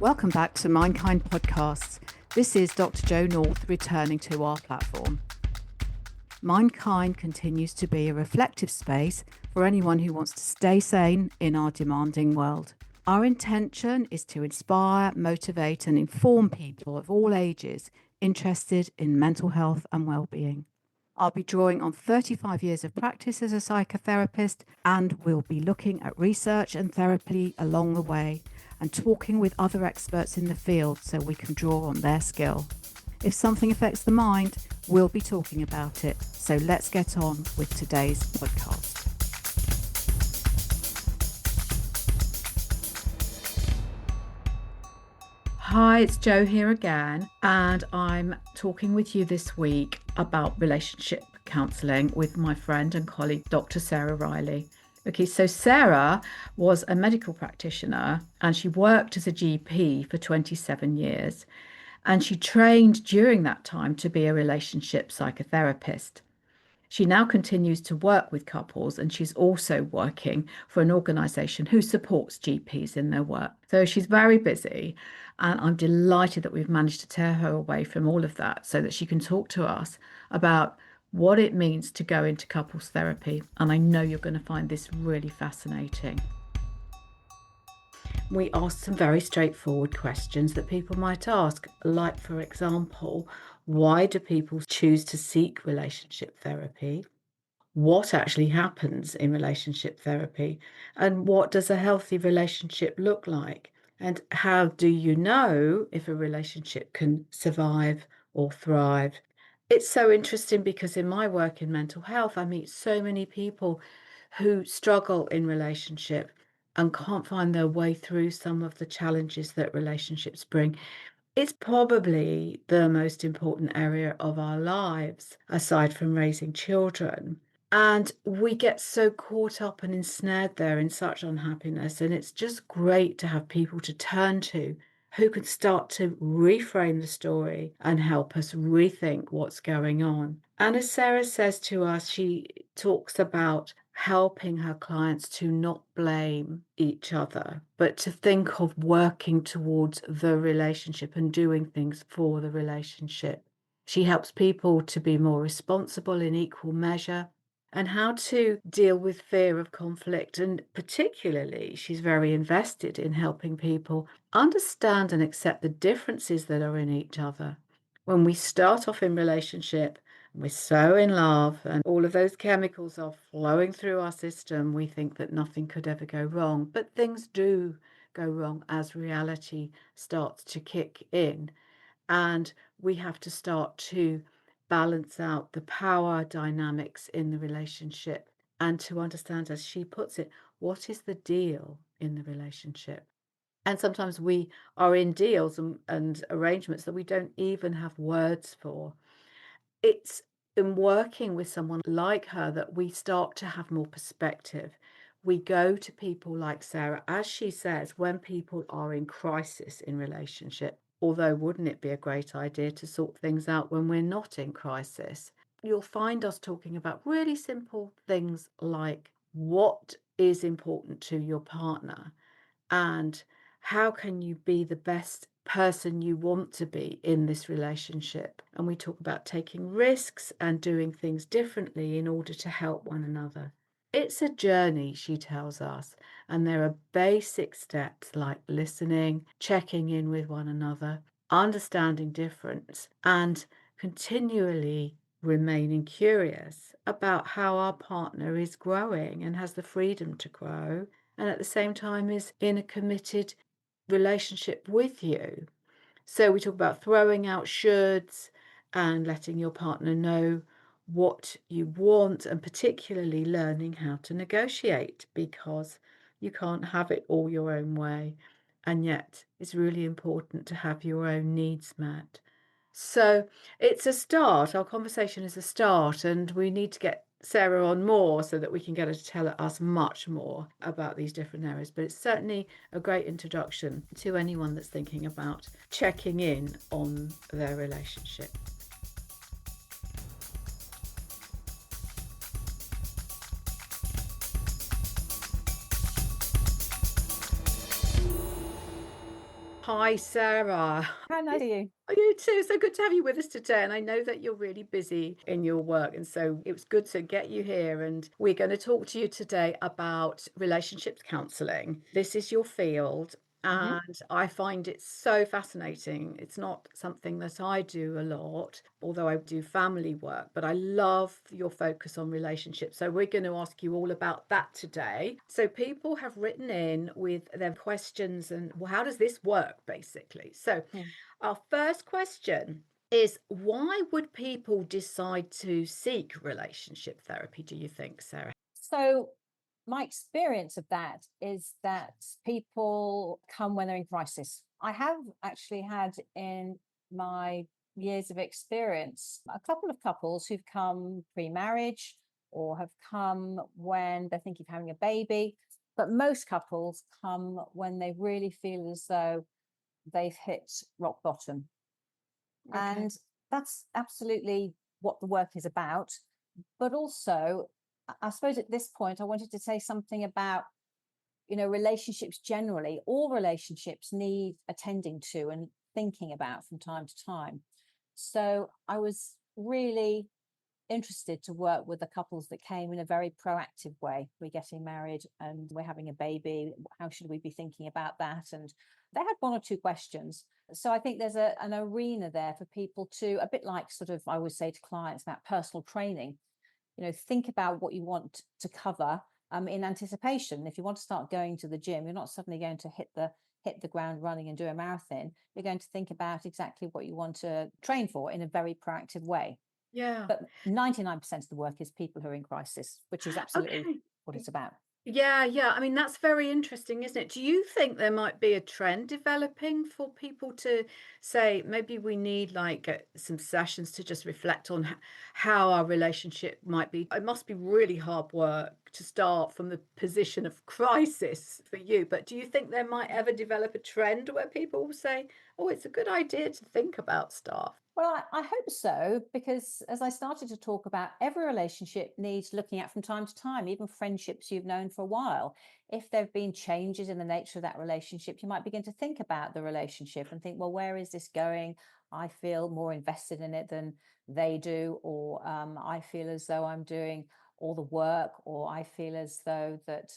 Welcome back to Mindkind Podcasts. This is Dr. Jo North returning to our platform. Mindkind continues to be a reflective space for anyone who wants to stay sane in our demanding world. Our intention is to inspire, motivate and inform people of all ages interested in mental health and well-being. I'll be drawing on 35 years of practice as a psychotherapist, and we'll be looking at research and therapy along the way and talking with other experts in the field so we can draw on their skill. If something affects the mind, we'll be talking about it. So let's get on with today's podcast. Hi, it's Jo here again, and I'm talking with you this week about relationship counselling with my friend and colleague, Dr. Sara Riley. Okay, so Sarah was a medical practitioner and she worked as a GP for 27 years. And she trained during that time to be a relationship psychotherapist. She now continues to work with couples, and she's also working for an organisation who supports GPs in their work. So she's very busy, and I'm delighted that we've managed to tear her away from all of that so that she can talk to us about what it means to go into couples therapy. And I know you're going to find this really fascinating. We asked some very straightforward questions that people might ask, like, for example, why do people choose to seek relationship therapy? What actually happens in relationship therapy? And what does a healthy relationship look like? And how do you know if a relationship can survive or thrive? It's so interesting because in my work in mental health, I meet so many people who struggle in relationship and can't find their way through some of the challenges that relationships bring. It's probably the most important area of our lives, aside from raising children. And we get so caught up and ensnared there in such unhappiness. And it's just great to have people to turn to who can start to reframe the story and help us rethink what's going on. And as Sarah says to us, she talks about helping her clients to not blame each other, but to think of working towards the relationship and doing things for the relationship. She helps people to be more responsible in equal measure and how to deal with fear of conflict. And particularly, she's very invested in helping people understand and accept the differences that are in each other. When we start off in relationship, we're so in love and all of those chemicals are flowing through our system, we think that nothing could ever go wrong. But things do go wrong as reality starts to kick in. And we have to start to balance out the power dynamics in the relationship and to understand, as she puts it, what is the deal in the relationship. And sometimes we are in deals and arrangements that we don't even have words for. It's in working with someone like her that we start to have more perspective. We go to people like Sarah, as she says, when people are in crisis in relationship. Although, wouldn't it be a great idea to sort things out when we're not in crisis? You'll find us talking about really simple things like what is important to your partner and how can you be the best person you want to be in this relationship. And we talk about taking risks and doing things differently in order to help one another. It's a journey, she tells us, and there are basic steps like listening, checking in with one another, understanding difference, and continually remaining curious about how our partner is growing and has the freedom to grow, and at the same time is in a committed relationship with you. So we talk about throwing out shoulds and letting your partner know what you want, and particularly learning how to negotiate, because you can't have it all your own way, and yet it's really important to have your own needs met. So it's a start. Our conversation is a start, and we need to get Sarah on more so that we can get her to tell us much more about these different areas. But it's certainly a great introduction to anyone that's thinking about checking in on their relationship. Hi, Sarah. How nice of you. Oh, you too. So good to have you with us today. And I know that you're really busy in your work. And so it was good to get you here. And we're going to talk to you today about relationships counselling. This is your field. Hmm. And I find it so fascinating. It's not something that I do a lot, although I do family work, but I love your focus on relationships. So we're going to ask you all about that today. So people have written in with their questions and, well, how does this work, basically? So our first question is, why would people decide to seek relationship therapy, do you think, Sarah? So, my experience of that is that people come when they're in crisis. I have actually had in my years of experience a couple of couples who've come pre marriage or have come when they're thinking of having a baby. But most couples come when they really feel as though they've hit rock bottom. Okay. And that's absolutely what the work is about. But also, I suppose at this point, I wanted to say something about, relationships generally. All relationships need attending to and thinking about from time to time. So I was really interested to work with the couples that came in a very proactive way. We're getting married and we're having a baby. How should we be thinking about that? And they had one or two questions. So I think there's an arena there for people to, a bit like sort of, I always say to clients about personal training, think about what you want to cover in anticipation. If you want to start going to the gym, you're not suddenly going to hit the ground running and do a marathon. You're going to think about exactly what you want to train for in a very proactive way. Yeah. But 99% of the work is people who are in crisis, which is absolutely Okay. what it's about. Yeah, yeah. I mean, that's very interesting, isn't it? Do you think there might be a trend developing for people to say maybe we need like some sessions to just reflect on how our relationship might be? It must be really hard work to start from the position of crisis for you, but do you think there might ever develop a trend where people will say, oh, it's a good idea to think about stuff? Well, I hope so, because as I started to talk about, every relationship needs looking at from time to time, even friendships you've known for a while. If there have been changes in the nature of that relationship, you might begin to think about the relationship and think, well, where is this going? I feel more invested in it than they do, or I feel as though I'm doing all the work, or I feel as though that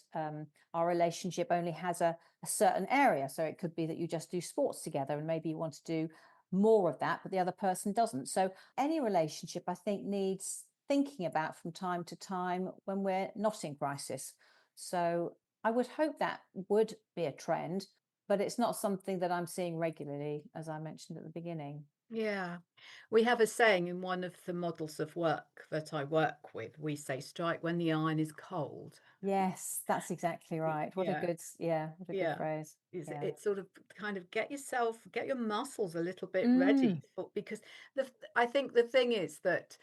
our relationship only has a certain area. So it could be that you just do sports together and maybe you want to do more of that, but the other person doesn't. So any relationship, I think, needs thinking about from time to time when we're not in crisis. So I would hope that would be a trend, but it's not something that I'm seeing regularly, as I mentioned at the beginning. Yeah. We have a saying in one of the models of work that I work with. We say, strike when the iron is cold. Yes, that's exactly right. Yeah. What a good Yeah. phrase. Is Yeah. it sort of kind of get your muscles a little bit ready Mm, for, because I think the thing is that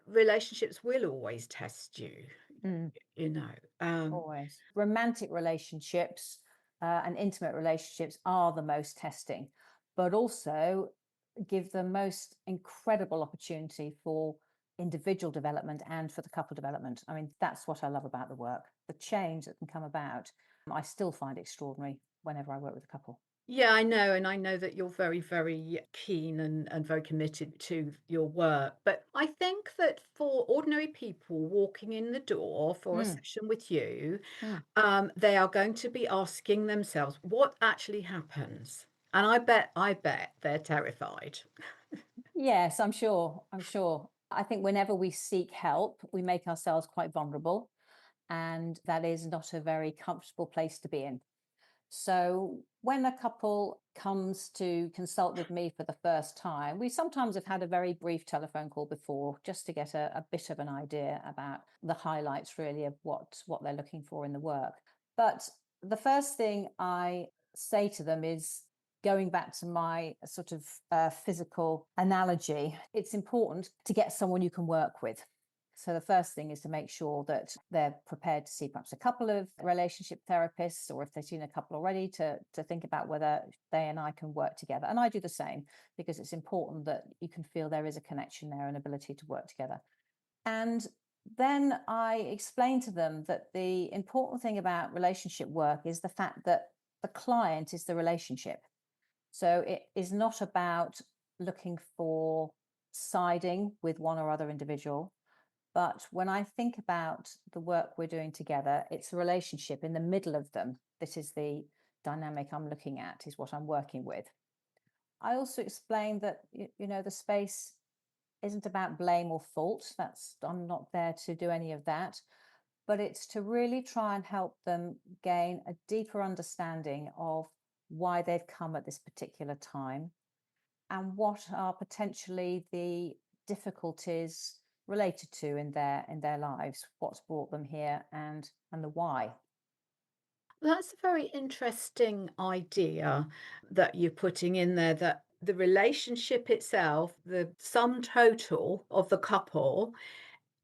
relationships will always test you, mm. you know. Um, Always. Romantic relationships and intimate relationships are the most testing, but also give the most incredible opportunity for individual development and for the couple development. I mean, that's what I love about the work. The change that can come about, I still find extraordinary whenever I work with a couple. yeah, I know, and I know that you're very, very keen and very committed to your work. But I think that for ordinary people walking in the door for a Mm, session with you, mm. they are going to be asking themselves what actually happens. And I bet they're terrified. Yes, I'm sure. I'm sure. I think whenever we seek help, we make ourselves quite vulnerable, and that is not a very comfortable place to be in. So when a couple comes to consult with me for the first time, we sometimes have had a very brief telephone call before just to get a bit of an idea about the highlights really of what they're looking for in the work. But the first thing I say to them is, going back to my sort of physical analogy, it's important to get someone you can work with. So the first thing is to make sure that they're prepared to see perhaps a couple of relationship therapists, or if they've seen a couple already, to think about whether they and I can work together. And I do the same, because it's important that you can feel there is a connection there and ability to work together. And then I explain to them that the important thing about relationship work is the fact that the client is the relationship. So it is not about looking for siding with one or other individual. But when I think about the work we're doing together, it's a relationship in the middle of them. This is the dynamic I'm looking at, is what I'm working with. I also explained that, the space isn't about blame or fault. I'm not there to do any of that, but it's to really try and help them gain a deeper understanding of why they've come at this particular time and what are potentially the difficulties related to in their lives, what's brought them here and the why. That's a very interesting idea that you're putting in there, that the relationship itself, the sum total of the couple,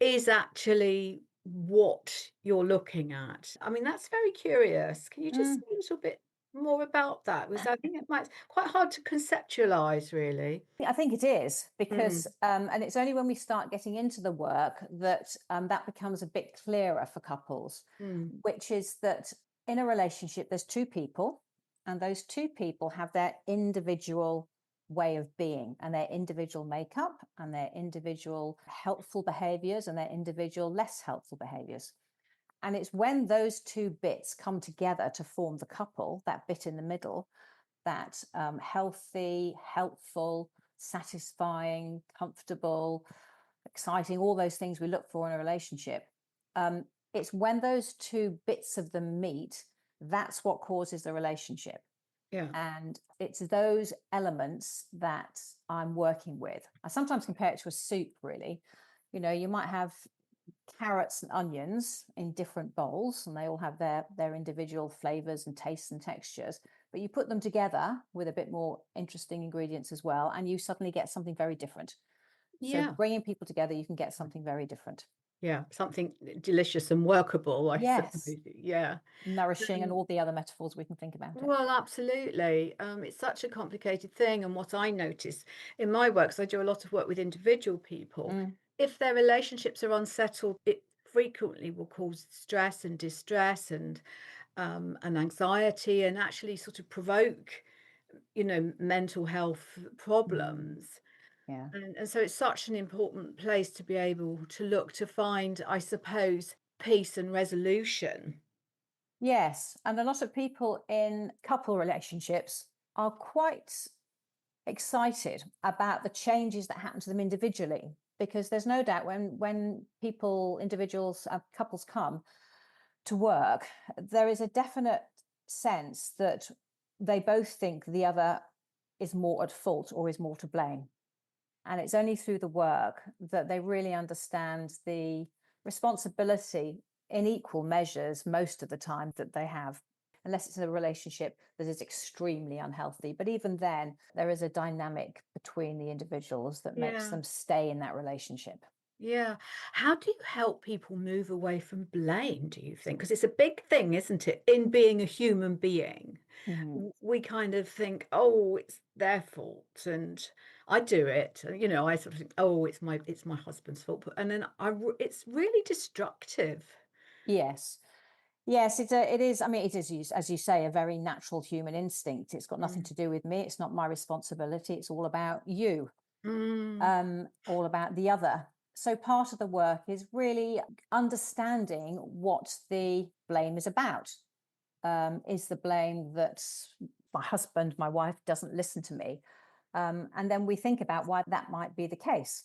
is actually what you're looking at. I mean, that's very curious. Can you just say Mm, a little bit more about that? Because I think it might quite hard to conceptualize, really. I think it is because, Mm, and it's only when we start getting into the work that that becomes a bit clearer for couples, mm, which is that in a relationship, there's two people, and those two people have their individual way of being and their individual makeup and their individual helpful behaviors and their individual less helpful behaviors. And it's when those two bits come together to form the couple, that bit in the middle, that healthy, helpful, satisfying, comfortable, exciting, all those things we look for in a relationship. It's when those two bits of them meet, that's what causes the relationship. yeah. And it's those elements that I'm working with. I sometimes compare it to a soup, really. You might have carrots and onions in different bowls, and they all have their individual flavors and tastes and textures. But you put them together with a bit more interesting ingredients as well, and you suddenly get something very different. So Yeah. bringing people together, you can get something very different. Yeah. Something delicious and workable, I suppose. Yes, Yeah. nourishing and Um, all the other metaphors we can think about it. Well, absolutely. It's such a complicated thing. And what I notice in my work, 'cause I do a lot of work with individual people, Mm, if their relationships are unsettled, it frequently will cause stress and distress and anxiety, and actually sort of provoke, mental health mm, problems. yeah. And so it's such an important place to be able to look to find, I suppose, peace and resolution. Yes. And a lot of people in couple relationships are quite excited about the changes that happen to them individually, because there's no doubt when people, individuals, couples come to work, there is a definite sense that they both think the other is more at fault or is more to blame. And it's only through the work that they really understand the responsibility in equal measures most of the time that they have, unless it's a relationship that is extremely unhealthy. But even then, there is a dynamic between the individuals that makes Yeah. them stay in that relationship. Yeah. How do you help people move away from blame, do you think? Because it's a big thing, isn't it? In being a human being, Mhm. we kind of think, oh, it's their fault, and I do it. I sort of think, oh, it's my husband's fault, and then it's really destructive. Yes. Yes, it is. I mean, it is, as you say, a very natural human instinct. It's got nothing Mm. to do with me. It's not my responsibility. It's all about you, Mm. all about the other. So part of the work is really understanding what the blame is about. Is the blame that my husband, my wife doesn't listen to me? And then we think about why that might be the case.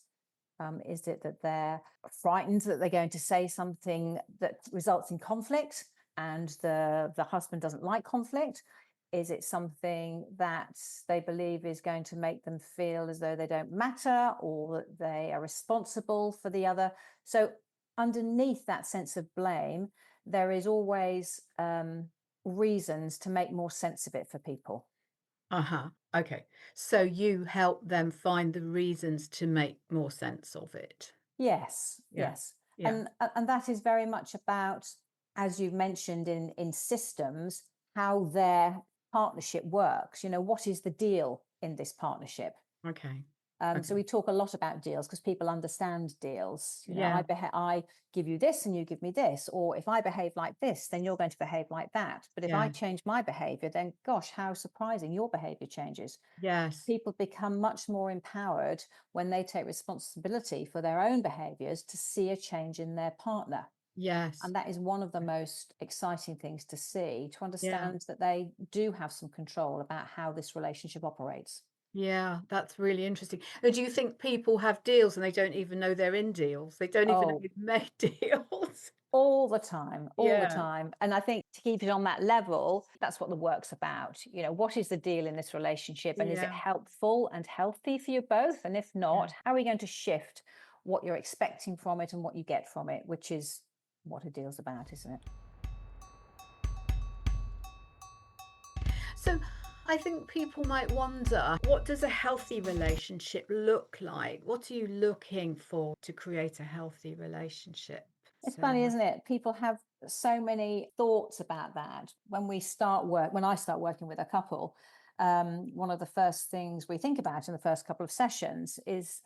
Is it that they're frightened that they're going to say something that results in conflict and the husband doesn't like conflict? Is it something that they believe is going to make them feel as though they don't matter or that they are responsible for the other? So, underneath that sense of blame, there is always reasons to make more sense of it for people. Uh-huh. Okay. So you help them find the reasons to make more sense of it. Yes, Yeah. yes. Yeah. And that is very much about, as you've mentioned in systems, how their partnership works. What is the deal in this partnership? Okay. So Okay. we talk a lot about deals because people understand deals. Yeah. I give you this and you give me this, or if I behave like this, then you're going to behave like that. But if I Yeah. change my behavior, then gosh, how surprising your behavior changes. Yes. People become much more empowered when they take responsibility for their own behaviors to see a change in their partner. Yes. And that is one of the most exciting things to see, to Yeah. understand that they do have some control about how this relationship operates. Yeah, that's really interesting. Do you think people have deals and they don't even know they're in deals? They don't even know Oh, they've made deals? all the time, all the Yeah. time. And I think to keep it on that level, that's what the work's about. What is the deal in this relationship? And is it Yeah. helpful and healthy for you both? And if Yeah. not, how are we going to shift what you're expecting from it and what you get from it, which is what a deal's about, isn't it? So I think people might wonder, what does a healthy relationship look like? What are you looking for to create a healthy relationship, It's funny, Sarah? isn't it? People have so many thoughts about that. When I start working with a couple, one of the first things we think about in the first couple of sessions is,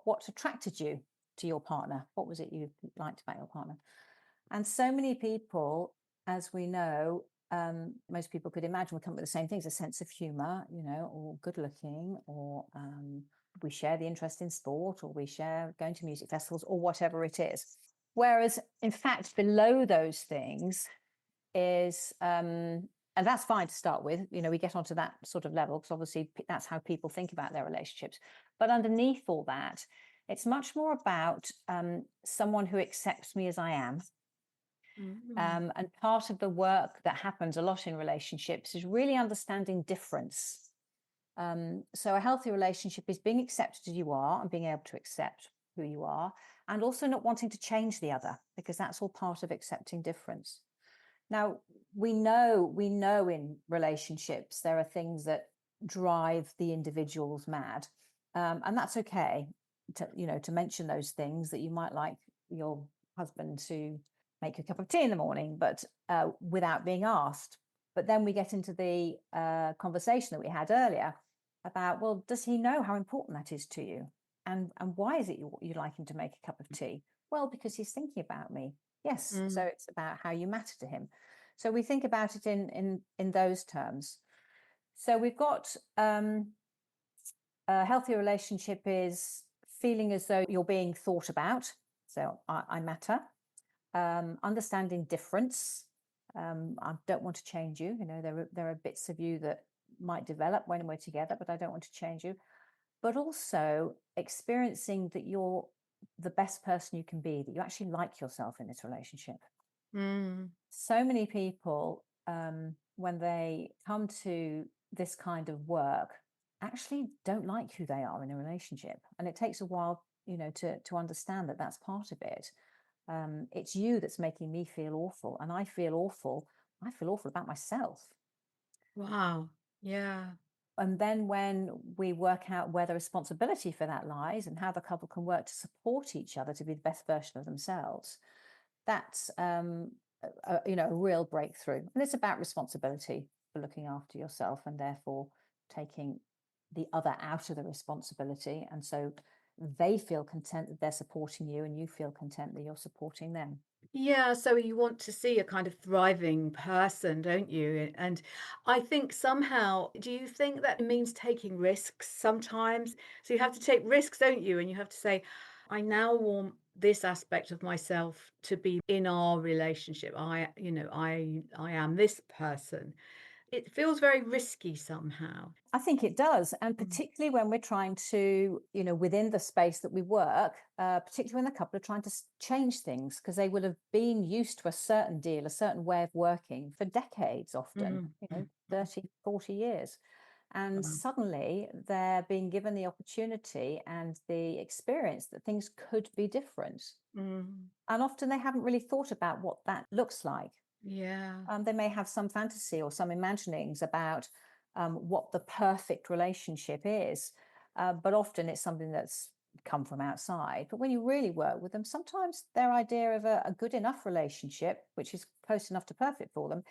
what attracted you to your partner? What was it you liked about your partner? And so many people, as we know, most people could imagine, would come up with the same things: a sense of humor, or good looking, or we share the interest in sport, or we share going to music festivals, or whatever it is. Whereas, in fact, below those things is, and that's fine to start with, we get onto that sort of level because obviously that's how people think about their relationships. But underneath all that, it's much more about someone who accepts me as I am. Mm. And part of the work that happens a lot in relationships is really understanding difference. So a healthy relationship is being accepted as you are and being able to accept who you are, and also not wanting to change the other, because that's all part of accepting difference. Now, we know in relationships there are things that drive the individuals mad, and that's okay to mention those things, that you might like your husband to make a cup of tea in the morning, but without being asked. But then we get into the conversation that we had earlier about, well, does he know how important that is to you? And why is it you like him to make a cup of tea? Well, because he's thinking about me. Yes. So Mm. it's about how you matter to him. So we think about it in those terms. So we've got a healthy relationship is feeling as though you're being thought about. So I matter. Understanding difference. I don't want to change you. There are bits of you that might develop when we're together, but I don't want to change you. But also experiencing that you're the best person you can be, that you actually like yourself in this relationship. Mm. So many people, when they come to this kind of work, actually don't like who they are in a relationship, and it takes a while, to understand that that's part of it. It's you that's making me feel awful, and I feel awful. I feel awful about myself. Wow. Yeah. And then when we work out where the responsibility for that lies and how the couple can work to support each other to be the best version of themselves, that's a real breakthrough. And it's about responsibility for looking after yourself, and therefore taking the other out of the responsibility. And so they feel content that they're supporting you, and you feel content that you're supporting them. Yeah, so you want to see a kind of thriving person, don't you? And I think somehow, do you think that means taking risks sometimes? So you have to take risks, don't you? And you have to say, I now want this aspect of myself to be in our relationship. I am this person. It feels very risky somehow. I think it does. And Mm. particularly when we're trying to, within the space that we work, particularly when the couple are trying to change things, because they will have been used to a certain deal, a certain way of working for decades, often, Mm. Mm. 30, 40 years. And Wow. suddenly they're being given the opportunity and the experience that things could be different. Mm. And often they haven't really thought about what that looks like. Yeah. They may have some fantasy or some imaginings about what the perfect relationship is, but often it's something that's come from outside. But when you really work with them, sometimes their idea of a good enough relationship, which is close enough to perfect for them,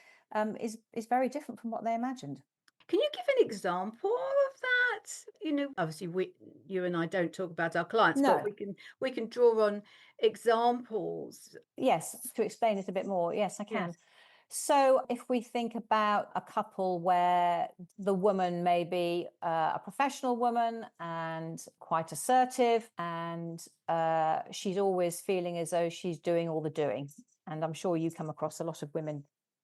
is very different from what they imagined. Can you give an example of that? that, obviously you and I don't talk about our clients, but No. we can draw on examples. Yes, to explain it a bit more. Yes, I Yes. can. So, if we think about a couple where the woman may be a professional woman and quite assertive, and she's always feeling as though she's doing all the doing, and I'm sure you come across a lot of women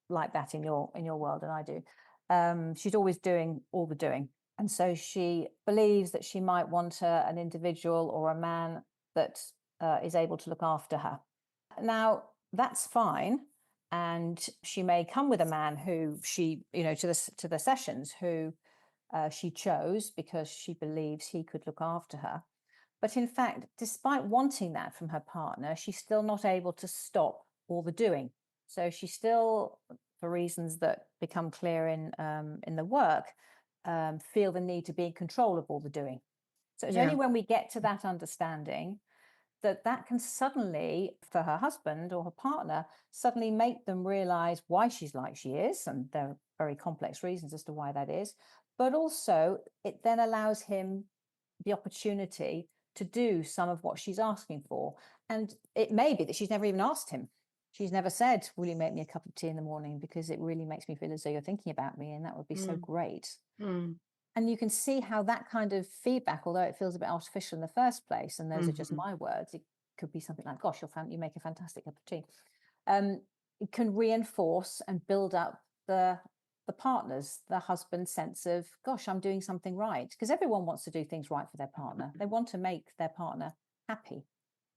like that in your world, and I do. She's always doing all the doing, and so she believes that she might want an individual or a man that is able to look after her. Now, that's fine. And she may come with a man who she, to the sessions who she chose because she believes he could look after her. But in fact, despite wanting that from her partner, she's still not able to stop all the doing. So she still, for reasons that become clear in the work, feel the need to be in control of all the doing. So it's Yeah. only when we get to that understanding that that can suddenly, for her husband or her partner, suddenly make them realize why she's like she is. And there are very complex reasons as to why that is. But also, it then allows him the opportunity to do some of what she's asking for. And it may be that she's never even asked him. She's never said, "Will you make me a cup of tea in the morning? Because it really makes me feel as though you're thinking about me. And that would be so Mm, great." mm, And you can see how that kind of feedback, although it feels a bit artificial in the first place, and those are just mhm. my words, it could be something like, "Gosh, you make a fantastic cup of tea." It can reinforce and build up the husband's sense of, "Gosh, I'm doing something right," because everyone wants to do things right for their partner. They want to make their partner happy.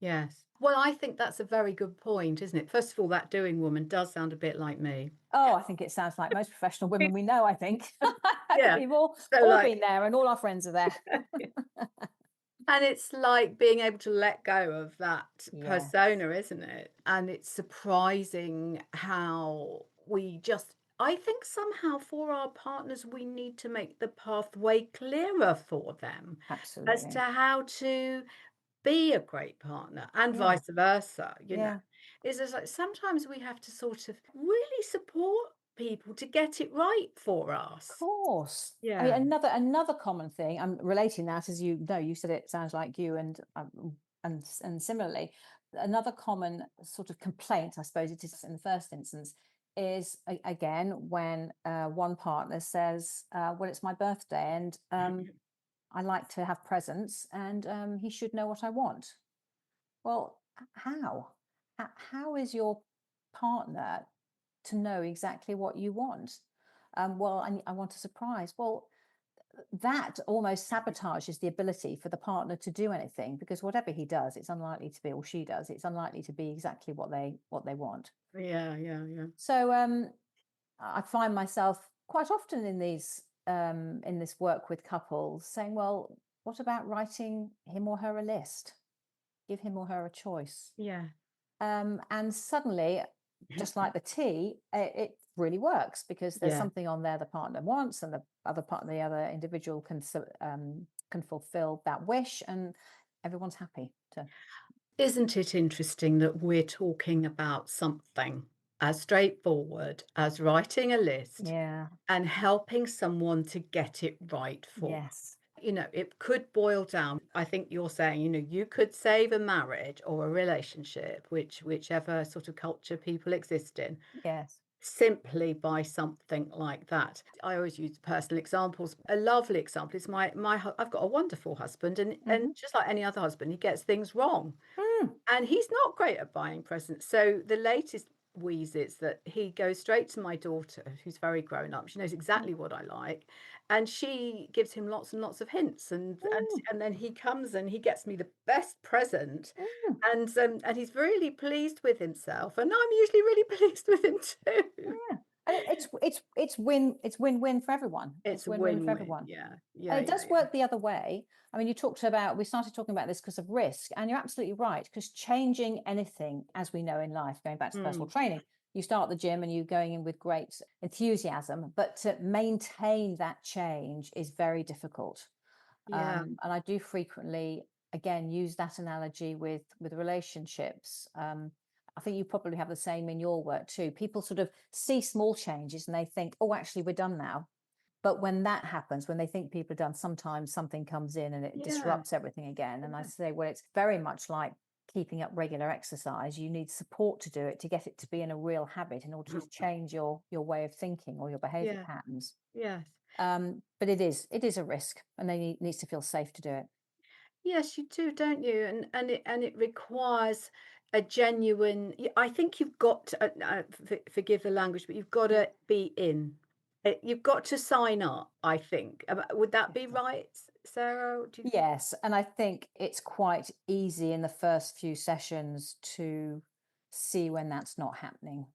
Yes. Well, I think that's a very good point, isn't it? First of all, that doing woman does sound a bit like me. Oh, I think it sounds like most professional women we know. I think Yeah. we've So all like been there, and all our friends are there. and it's like being able to let go of that Yeah, persona, isn't it? And it's surprising how I think somehow for our partners, we need to make the pathway clearer for them as to absolutely. how to be a great partner and Yeah, vice versa. yeah. It's just like sometimes we have to sort of really support people to get it right for us. Course. I mean, Yeah. another common thing. I'm relating that, as you know, you said it sounds like you, and similarly, another common sort of complaint, I suppose it is in the first instance, is again when one partner says, "Well, it's my birthday, and I like to have presents, and he should know what I want." Well, how? How is your partner to know exactly what you want? Well, I want a surprise. Well, that almost sabotages the ability for the partner to do anything because whatever he does, it's unlikely to be, or she does, it's unlikely to be exactly what they want. Yeah, yeah, yeah. So I find myself quite often in this work with couples saying, "Well, what about writing him or her a list? Give him or her a choice." Yeah. And suddenly, just like the tea, it really works because there's Yeah. something on there the partner wants, and the other individual can fulfill that wish, and everyone's happy. To Isn't it interesting that we're talking about something as straightforward as writing a list yeah, and helping someone to get it right for yes, it could boil down. I think you're saying, you could save a marriage or a relationship, whichever sort of culture people exist in, yes, simply by something like that. I always use personal examples. A lovely example is I've got a wonderful husband, and hmm, just like any other husband, he gets things wrong. mm, And he's not great at buying presents. So the latest wheeze is that he goes straight to my daughter, who's very grown up. She knows mm, exactly what I like, and she gives him lots and lots of hints. And and mm, and then he comes and he gets me the best present, mm. and he's really pleased with himself, and I'm usually really pleased with him too. Yeah, and it's win-win for everyone. It's It's a win-win for win-win. everyone. Yeah, And yeah, it yeah, does yeah. work the other way. I mean, we started talking about this because of risk, and you're absolutely right. Because changing anything, as we know in life, going back to personal Mm, training, you start the gym and you're going in with great enthusiasm, but to maintain that change is very difficult. yeah. And I do frequently, again, use that analogy with relationships. I think you probably have the same in your work too. People sort of see small changes and they think, "Oh, actually, we're done now." But when that happens, when they think people are done, sometimes something comes in and it Yeah. disrupts everything again. And I Yeah. say, well, it's very much like keeping up regular exercise. You need support to do it, to get it to be in a real habit in order to change your way of thinking or your behavior Yeah. patterns. Yes. But it is a risk, and they needs to feel safe to do it. Yes, you do, don't you? And it requires a genuine. I think you've got to, forgive the language, but you've got Yeah. to be in. You've got to sign up. I think. Would that be Definitely. right, Sarah? Do you think? Yes, and I think it's quite easy in the first few sessions to see when that's not happening.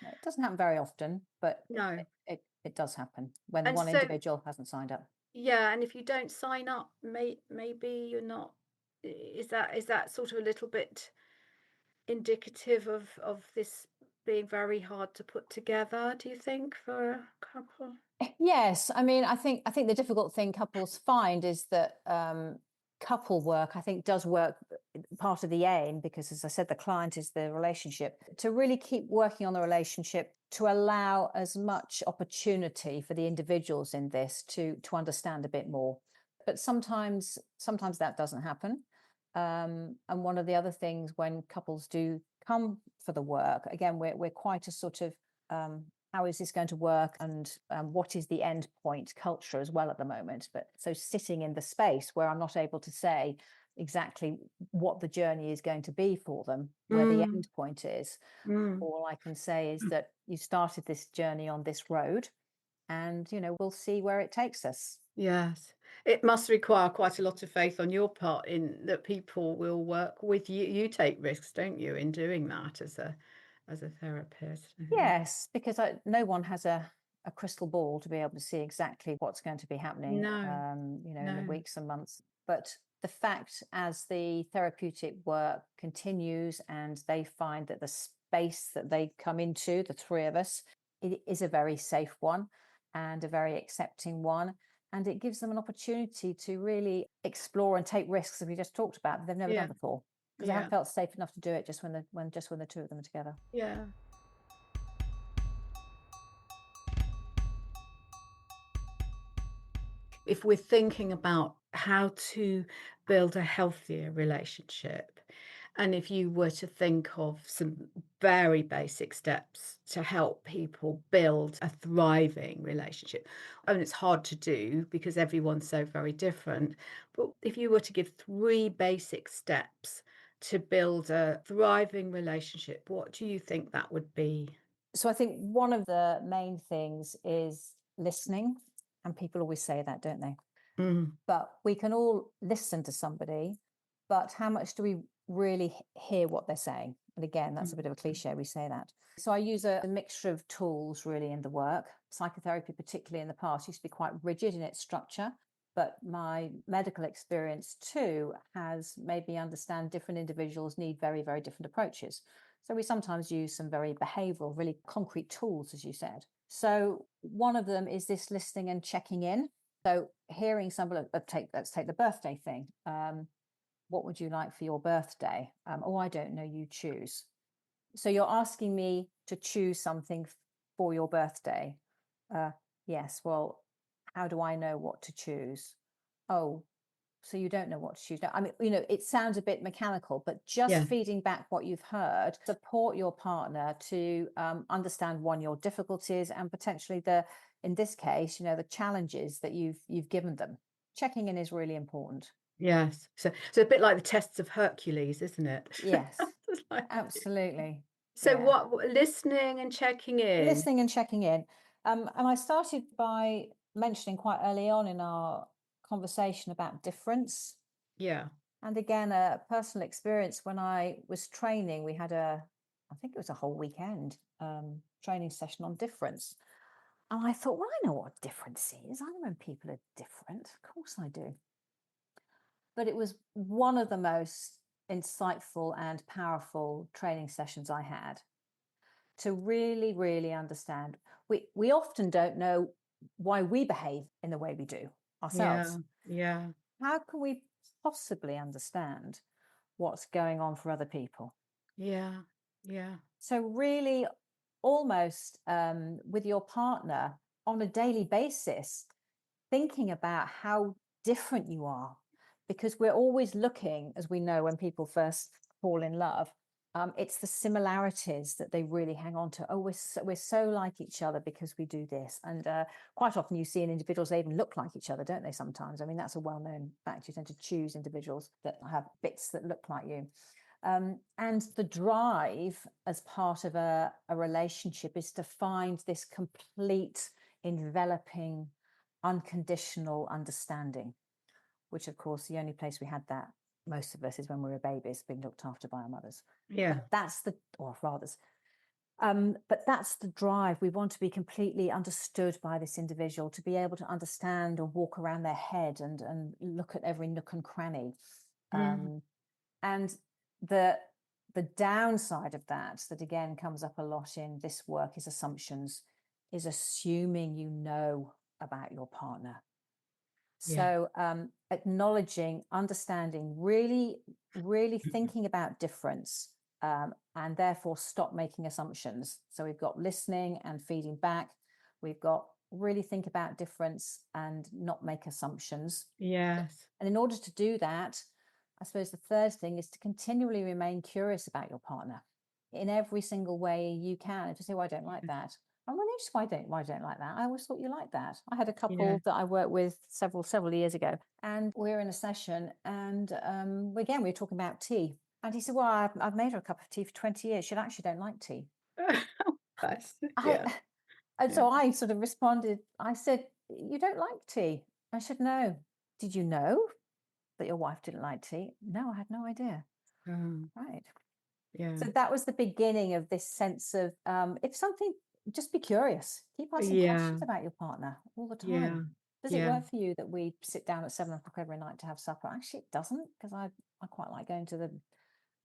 It doesn't happen very often, but No. it does happen when And one so, individual hasn't signed up. yeah, and if you don't sign up, maybe you're not. Is that sort of a little bit indicative of this being very hard to put together? Do you think for a couple? Yes, I mean, I think the difficult thing couples find is that couple work, I think, does work part of the aim, because, as I said, the client is the relationship. To really keep working on the relationship, to allow as much opportunity for the individuals in this to understand a bit more. But sometimes that doesn't happen. And one of the other things when couples do come for the work, again, we're quite a sort of how is this going to work, and what is the end point culture as well at the moment. But so sitting in the space where I'm not able to say exactly what the journey is going to be for them, where the Mm, end point is, mm. all I can say is that you started this journey on this road, and we'll see where it takes us. Yes. It must require quite a lot of faith on your part in that people will work with you. You take risks, don't you, in doing that as a therapist? Yes, because no one has a crystal ball to be able to see exactly what's going to be happening, No, in the no. weeks and months. But the fact, as the therapeutic work continues and they find that the space that they come into, the three of us, it is a very safe one and a very accepting one. And it gives them an opportunity to really explore and take risks, as we just talked about, that they've never Yeah, done before, because they yeah, haven't felt safe enough to do it just when the two of them are together. yeah. If we're thinking about how to build a healthier relationship, and if you were to think of some very basic steps to help people build a thriving relationship, and it's hard to do because everyone's so very different, but if you were to give three basic steps to build a thriving relationship, what do you think that would be? So I think one of the main things is listening. And people always say that, don't they? Mm, But we can all listen to somebody, but how much do we really hear what they're saying? And again, that's a mm, bit of a cliche, we say that. So I use a mixture of tools really in the work. Psychotherapy, particularly in the past, used to be quite rigid in its structure. But my medical experience too has made me understand different individuals need very, very different approaches. So we sometimes use some very behavioral, really concrete tools, as you said. So one of them is this listening and checking in. So hearing somebody, let's take the birthday thing. What would you like for your birthday? Oh, I don't know, you choose. So you're asking me to choose something for your birthday. Uh, yes, well, how do I know what to choose? Oh, so you don't know what to choose. Now, I mean, it sounds a bit mechanical, but just yeah, feeding back what you've heard, support your partner to understand, one, your difficulties, and potentially in this case, the challenges that you've given them. Checking in is really important. yes. So a bit like the tests of Hercules, isn't it? Yes, It's like- absolutely. So Yeah. what listening and checking in. Listening and checking in. And I started by mentioning quite early on in our conversation about difference. Yeah. And again, a personal experience when I was training, we had I think it was a whole weekend training session on difference. And I thought, well, I know what difference is. I know when people are different. Of course I do. But it was one of the most insightful and powerful training sessions I had, to really, really understand. We often don't know why we behave in the way we do Yeah. ourselves. Yeah. How can we possibly understand what's going on for other people? Yeah. Yeah. So really, almost with your partner, on a daily basis, thinking about how different you are, because we're always looking, as we know, when people first fall in love, it's the similarities that they really hang on to. Oh, we're so like each other because we do this. And quite often you see in individuals, they even look like each other, don't they, sometimes? I mean, that's a well-known fact. You tend to choose individuals that have bits that look like you. And the drive as part of a relationship is to find this complete, enveloping, unconditional understanding, which, of course, the only place we had that, most of us, is when we were babies, being looked after by our mothers. Yeah. But that's the, or fathers. But that's the drive. We want to be completely understood by this individual, to be able to understand and walk around their head and look at every nook and cranny. Mm. And the the downside of that, that again comes up a lot in this work, is assumptions, is assuming you know about your partner. Yeah. So acknowledging, understanding, really, really thinking about difference, and therefore stop making assumptions. So we've got listening and feeding back. We've got really think about difference and not make assumptions. Yes. And in order to do that, I suppose the third thing is to continually remain curious about your partner in every single way you can. And to say, well, I don't like Yeah. that. And well, just why don't like that? I always thought you liked that. I had a Yeah. couple that I worked with several years ago, and we were in a session, and again we were talking about tea. And he said, "Well, I've made her a cup of tea for 20 years. She actually don't like tea." Bless. I Yeah. and Yeah. so I sort of responded. I said, "You don't like tea?" I said, "No." "Did you know that your wife didn't like tea?" "No, I had no idea." Oh, Right. yeah. So that was the beginning of this sense of, if something, just be curious. Keep asking Yeah. questions about your partner all the Yeah. time. Does it Yeah. work for you that we sit down at 7 o'clock every night to have supper? Actually, it doesn't, because I quite like going to the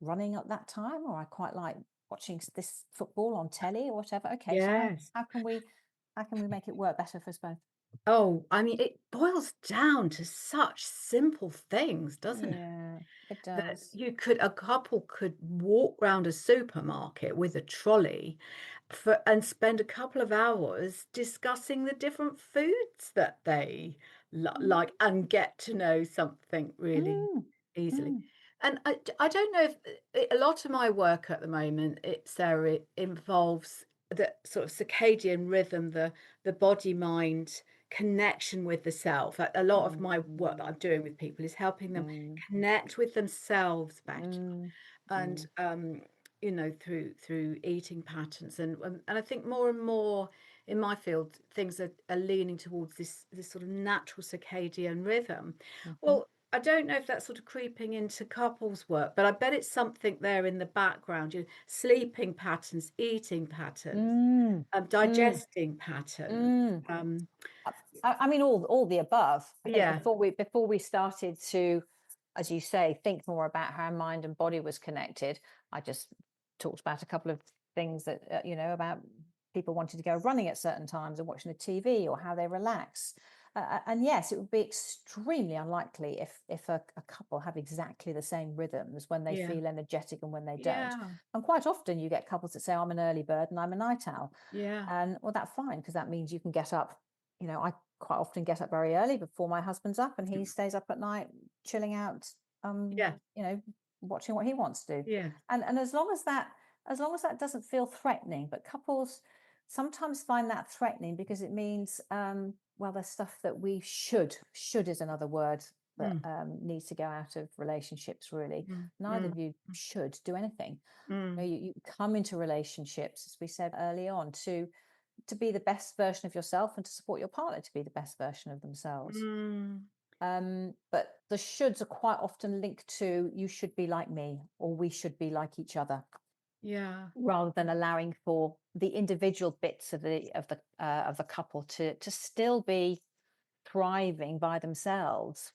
running at that time, or I quite like watching this football on telly or whatever. Okay, so Yes. how can we make it work better for us both? Oh, I mean, it boils down to such simple things, doesn't it? Yeah, it That does. a couple could walk round a supermarket with a trolley and spend a couple of hours discussing the different foods that they Mm, like, and get to know something really mm, easily. mm, And I don't know if a lot of my work at the moment, Sarah, it involves the sort of circadian rhythm, the body mind connection with the self. A lot of my work that mm, I'm doing with people is helping them mm, connect with themselves better, mm, and mm, through eating patterns, and I think more and more in my field things are leaning towards this sort of natural circadian rhythm. mhm. Well, I don't know if that's sort of creeping into couples work, but I bet it's something there in the background, sleeping patterns, eating patterns, Mm, mm, digesting patterns. mm. um I I mean, all the above. I think yeah, before we started to, as you say, think more about how mind and body was connected, I just talked about a couple of things that, about people wanting to go running at certain times and watching the TV, or how they relax. And yes, it would be extremely unlikely if a couple have exactly the same rhythms when they yeah, feel energetic and when they don't. yeah, And quite often you get couples that say, I'm an early bird and I'm a night owl. yeah, And well, that's fine, because that means you can get up. I quite often get up very early before my husband's up, and he stays up at night chilling out, yeah, watching what he wants to do. yeah, And as long as that doesn't feel threatening, but couples sometimes find that threatening because it means, well, there's stuff that we should is another word that mm, needs to go out of relationships, really. mm, Neither mm, of you should do anything. mm, You come into relationships, as we said early on, to be the best version of yourself and to support your partner to be the best version of themselves. mm, But the shoulds are quite often linked to, you should be like me, or we should be like each other, yeah. rather than allowing for the individual bits of the couple to still be thriving by themselves,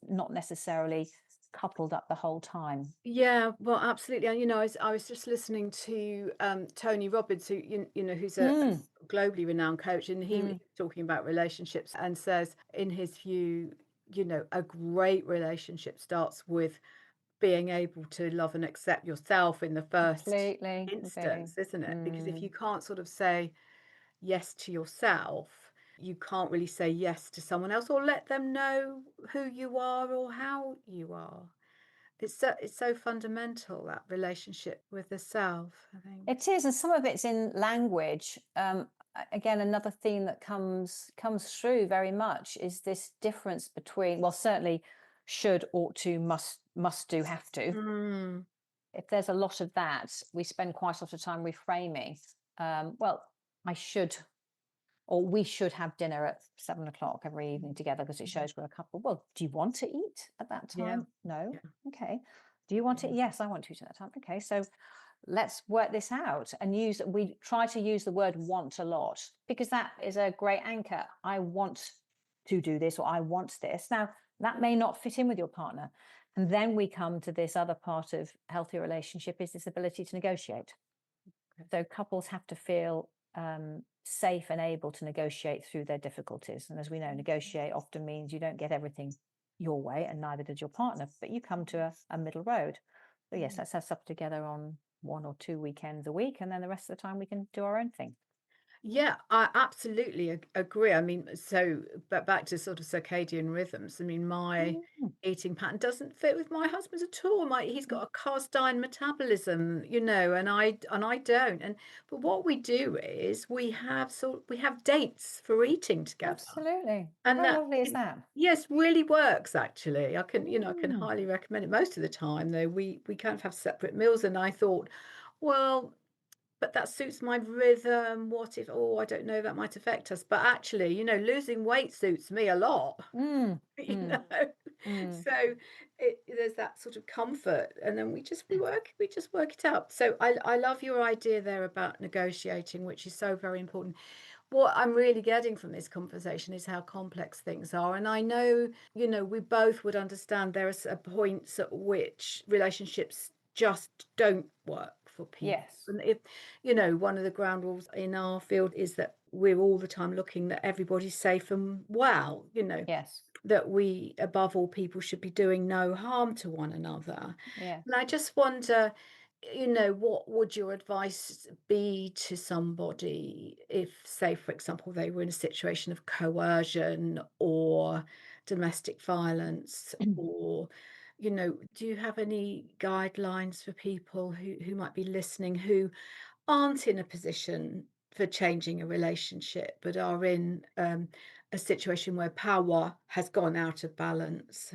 not necessarily coupled up the whole time. Yeah, well, absolutely. And I was just listening to Tony Robbins, who who's a Mm, globally renowned coach, and he was mm, talking about relationships and says, in his view, a great relationship starts with being able to love and accept yourself in the first completely, completely. instance, isn't it? Because if Mm, you can't sort of say yes to yourself, you can't really say yes to someone else or let them know who you are or how you are. It's so fundamental, that relationship with the self, I think. It is, and some of it's in language. Again, another theme that comes through very much is this difference between, well, certainly should, ought to, must do, have to. Mm, If there's a lot of that, we spend quite a lot of time reframing. Well, I should, or we should have dinner at 7 o'clock every evening together because it mhm. shows we're a couple. Well, do you want to eat at that Yeah, time? No. yeah, Okay. Do you want yeah. to? Yes, I want to eat at that time. Okay. So let's work this out and we try to use the word want a lot because that is a great anchor. I want to do this or I want this. Now, that may not fit in with your partner. And then we come to this other part of healthy relationship is this ability to negotiate. Okay. So couples have to feel safe and able to negotiate through their difficulties. And as we know, negotiate often means you don't get everything your way, and neither does your partner, but you come to a middle road. So yes, Mm. let's have supper together on 1 or 2 weekends a week, and then the rest of the time we can do our own thing. Yeah, I absolutely agree. I mean, so but back to sort of circadian rhythms. I mean, my Mm, eating pattern doesn't fit with my husband's at all. He's mm, got a cast iron metabolism, and I don't. And but what we do is we have dates for eating together, absolutely. and How that lovely is that? yes, really works actually. I can Mm, highly recommend it. Most of the time, though, we kind of have separate meals, and I thought, well. But that suits my rhythm. What if, oh, I don't know, that might affect us. But actually, losing weight suits me a lot, mm, you mm, know. mm. So there's that sort of comfort, and then we just work it out. So I love your idea there about negotiating, which is so very important. What I'm really getting from this conversation is how complex things are. And I know, we both would understand there are points at which relationships just don't work for people. Yes, And if, one of the ground rules in our field is that we're all the time looking that everybody's safe and well, yes, that we, above all, people should be doing no harm to one another. yes, And I just wonder, what would your advice be to somebody if, say, for example, they were in a situation of coercion or domestic violence, or, do you have any guidelines for people who might be listening who aren't in a position for changing a relationship, but are in a situation where power has gone out of balance?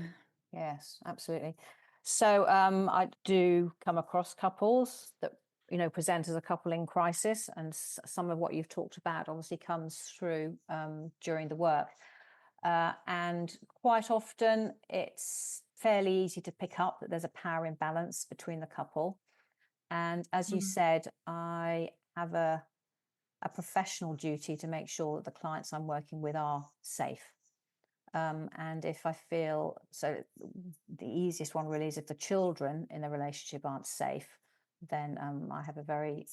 yes, absolutely. So I do come across couples that present as a couple in crisis, and some of what you've talked about obviously comes through during the work. And quite often it's fairly easy to pick up that there's a power imbalance between the couple. And as you Mm, said, I have a professional duty to make sure that the clients I'm working with are safe. And if I feel so, the easiest one really is if the children in the relationship aren't safe, then I have a very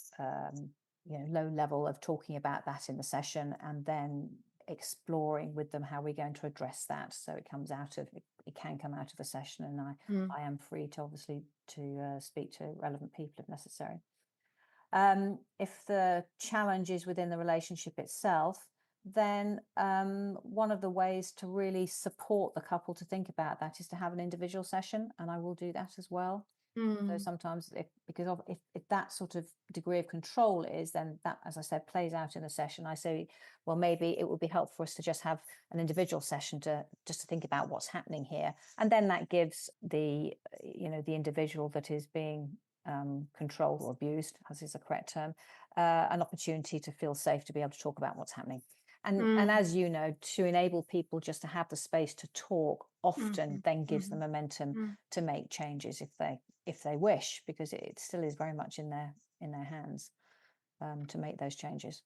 low level of talking about that in the session, and then exploring with them how we're going to address that. So it can come out of the session, and mm, I am free to obviously to speak to relevant people if necessary. If the challenge is within the relationship itself, then one of the ways to really support the couple to think about that is to have an individual session, and I will do that as well. So mm, sometimes, if that sort of degree of control is, then that, as I said, plays out in the session. I say, well, maybe it would be helpful for us to just have an individual session to just to think about what's happening here, and then that gives the individual that is being controlled or abused, as is the correct term, an opportunity to feel safe to be able to talk about what's happening. And mm, as you know, to enable people just to have the space to talk often mhm, then gives them mhm, momentum mm. to make changes if they wish, because it still is very much in their hands to make those changes.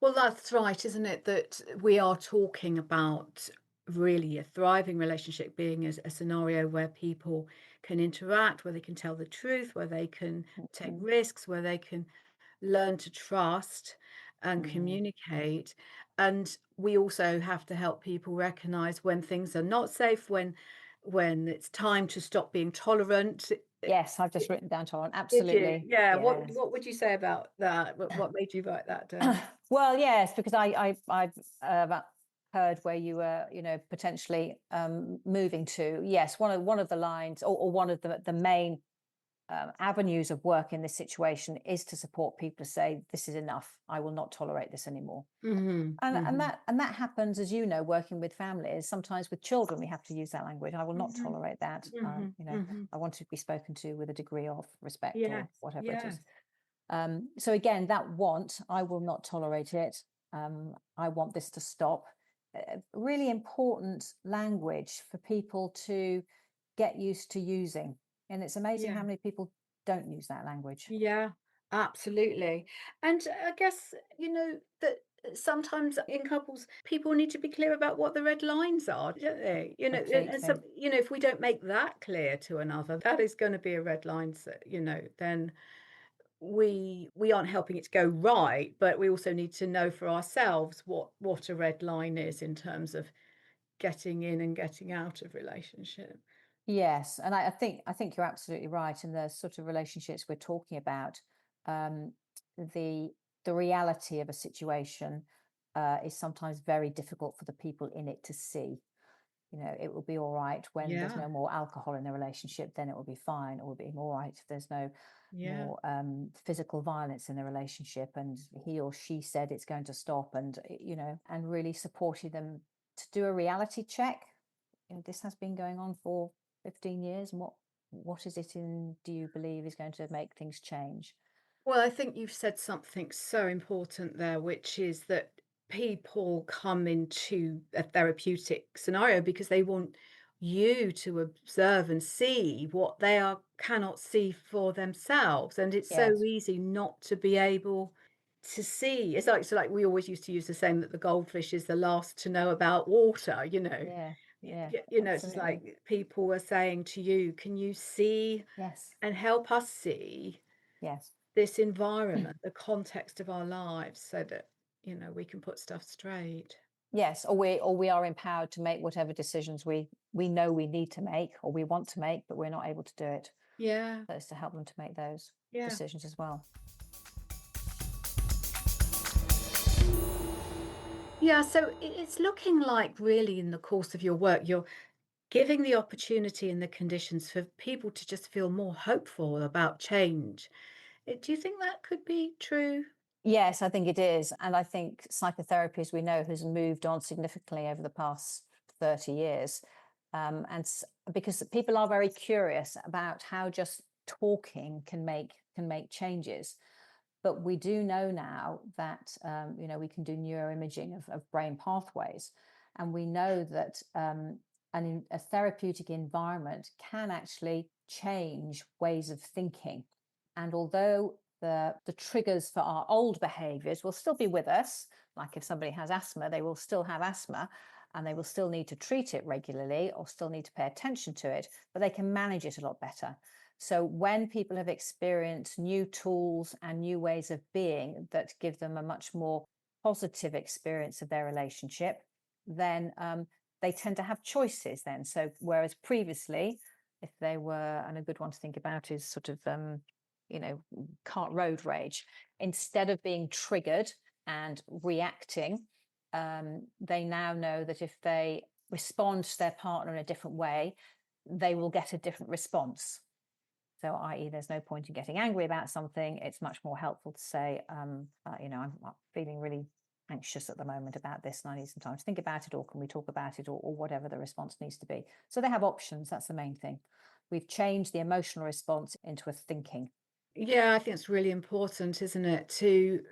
Well, that's right, isn't it? That we are talking about really a thriving relationship being a scenario where people can interact, where they can tell the truth, where they can take Mhm. risks, where they can learn to trust and Mm. communicate. And we also have to help people recognize when things are not safe, when it's time to stop being tolerant. Yes, I've just written down tolerant. Did you? Absolutely. Yeah. What Yes. what would you say about that? What made you write that down? Well, yes, because I've heard where you were, potentially moving to. Yes, one of the lines, or one of the main avenues of work in this situation is to support people to say, "This is enough. I will not tolerate this anymore." Mhm, And mhm, that happens, as you know, working with families. Sometimes with children, we have to use that language. I will not mhm, tolerate that. mhm, mhm. I want to be spoken to with a degree of respect Yes, or whatever it is. yes, So again, that want, I will not tolerate it. I want this to stop. Really important language for people to get used to using. And it's amazing yeah. how many people don't use that language. Yeah, absolutely. And I guess, that sometimes in couples, people need to be clear about what the red lines are, don't they? And Completely. some, if we don't make that clear to another, that is going to be a red line, so, then we aren't helping it to go right, but we also need to know for ourselves what a red line is in terms of getting in and getting out of relationship. Yes, and I think you're absolutely right. In the sort of relationships we're talking about, um, the the reality of a situation is sometimes very difficult for the people in it to see. It will be all right when there's Yeah, no more alcohol in the relationship, then it will be fine. It will be all right if there's no yeah. more physical violence in the relationship, and he or she said it's going to stop, and and really supporting them to do a reality check. This has been going on for 15 years, and what is it in do you believe is going to make things change? Well, I think you've said something so important there, which is that people come into a therapeutic scenario because they want you to observe and see what they cannot see for themselves. And it's so Yes. easy not to be able to see. It's like, so like we always used to use the saying that the goldfish is the last to know about water, Yeah. Yeah. It's just Absolutely. like people were saying to you, can you see Yes. and help us see Yes. this environment, the context of our lives so that, we can put stuff straight. Yes, or we are empowered to make whatever decisions we know we need to make or we want to make, but we're not able to do it. Yeah, That is to help them to make those yeah. decisions as well. Yeah, so it's looking like really in the course of your work, you're giving the opportunity and the conditions for people to just feel more hopeful about change. Do you think that could be true? Yes, I think it is. And I think psychotherapy, as we know, has moved on significantly over the past 30 years. Because people are very curious about how just talking can make changes. But we do know now that we can do neuroimaging of brain pathways, and we know that a therapeutic environment can actually change ways of thinking. And although the triggers for our old behaviors will still be with us, like if somebody has asthma, they will still have asthma, and they will still need to treat it regularly or still need to pay attention to it, but they can manage it a lot better. So when people have experienced new tools and new ways of being that give them a much more positive experience of their relationship, then they tend to have choices then. So whereas previously, if they were, and a good one to think about is sort of, you know, cart road rage, instead of being triggered and reacting, they now know that if they respond to their partner in a different way, they will get a different response. So, i.e., there's no point in getting angry about something. It's much more helpful to say, I'm feeling really anxious at the moment about this and I need some time to think about it, or can we talk about it, or whatever the response needs to be. So they have options. That's the main thing. We've changed the emotional response into a thinking. Yeah, I think it's really important, isn't it, to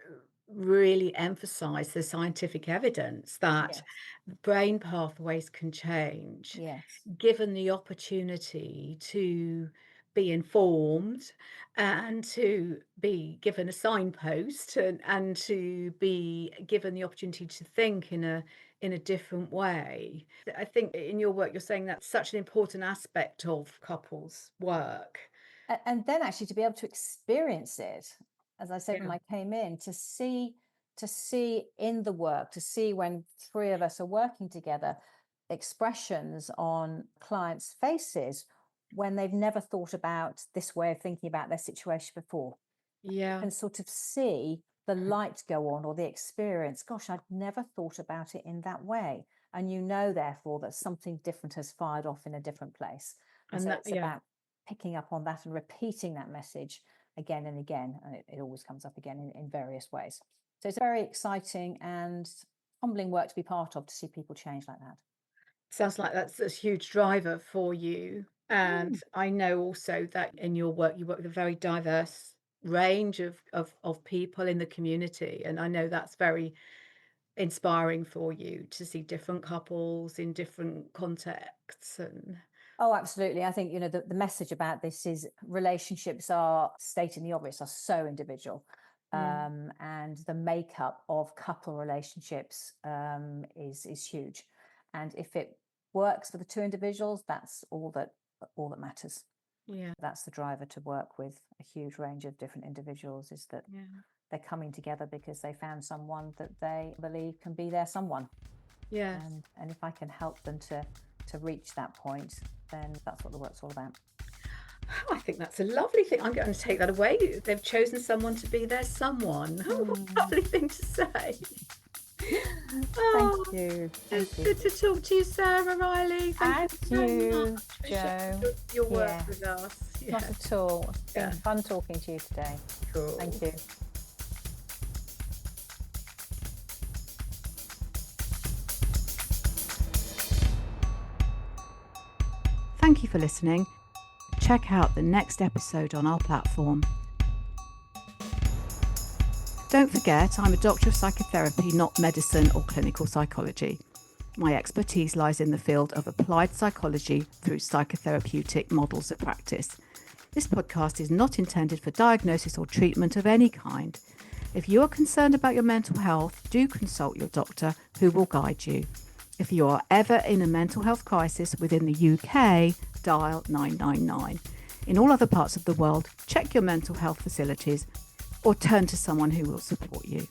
really emphasize the scientific evidence that Yes. brain pathways can change Yes. given the opportunity to be informed and to be given a signpost and to be given the opportunity to think in a different way. I think in your work you're saying that's such an important aspect of couples work. And then actually to be able to experience it, as I said when Yeah. I came in, to see in the work, to see when three of us are working together, expressions on clients' faces when they've never thought about this way of thinking about their situation before. Yeah. And sort of see the light go on or the experience, gosh, I'd never thought about it in that way. And therefore, that something different has fired off in a different place. And And so that, it's yeah, about picking up on that and repeating that message again and again. And it always comes up again in various ways. So it's very exciting and humbling work to be part of, to see people change like that. sounds like that's a huge driver for you. And Mm. I know also that in your work, you work with a very diverse range of people in the community. And I know that's very inspiring for you to see different couples in different contexts. And Oh, absolutely. I think, the message about this is relationships are, stating the obvious, are so individual. yeah, And the makeup of couple relationships is huge. And if it works for the two individuals, that's all that matters. yeah, That's the driver to work with a huge range of different individuals, is that yeah, they're coming together because they found someone that they believe can be their someone. yes. And if I can help them to reach that point, then that's what the work's all about. Oh, I think that's a lovely thing. I'm going to take that away. They've chosen someone to be their someone. Oh, what a lovely thing to say. Thank Oh, you. it's Thank you. good to talk to you, Sarah Riley. Thank And you so you, much for sharing Jo. your work Yeah. with us. Not Yeah, at all. It's been yeah, fun talking to you today. cool. Thank you. Thank you for listening. Check out the next episode on our platform. Don't forget, I'm a doctor of psychotherapy, not medicine or clinical psychology. My expertise lies in the field of applied psychology through psychotherapeutic models of practice. This podcast is not intended for diagnosis or treatment of any kind. If you are concerned about your mental health, do consult your doctor, who will guide you. If you are ever in a mental health crisis within the UK, dial 999. In all other parts of the world, check your mental health facilities or turn to someone who will support you.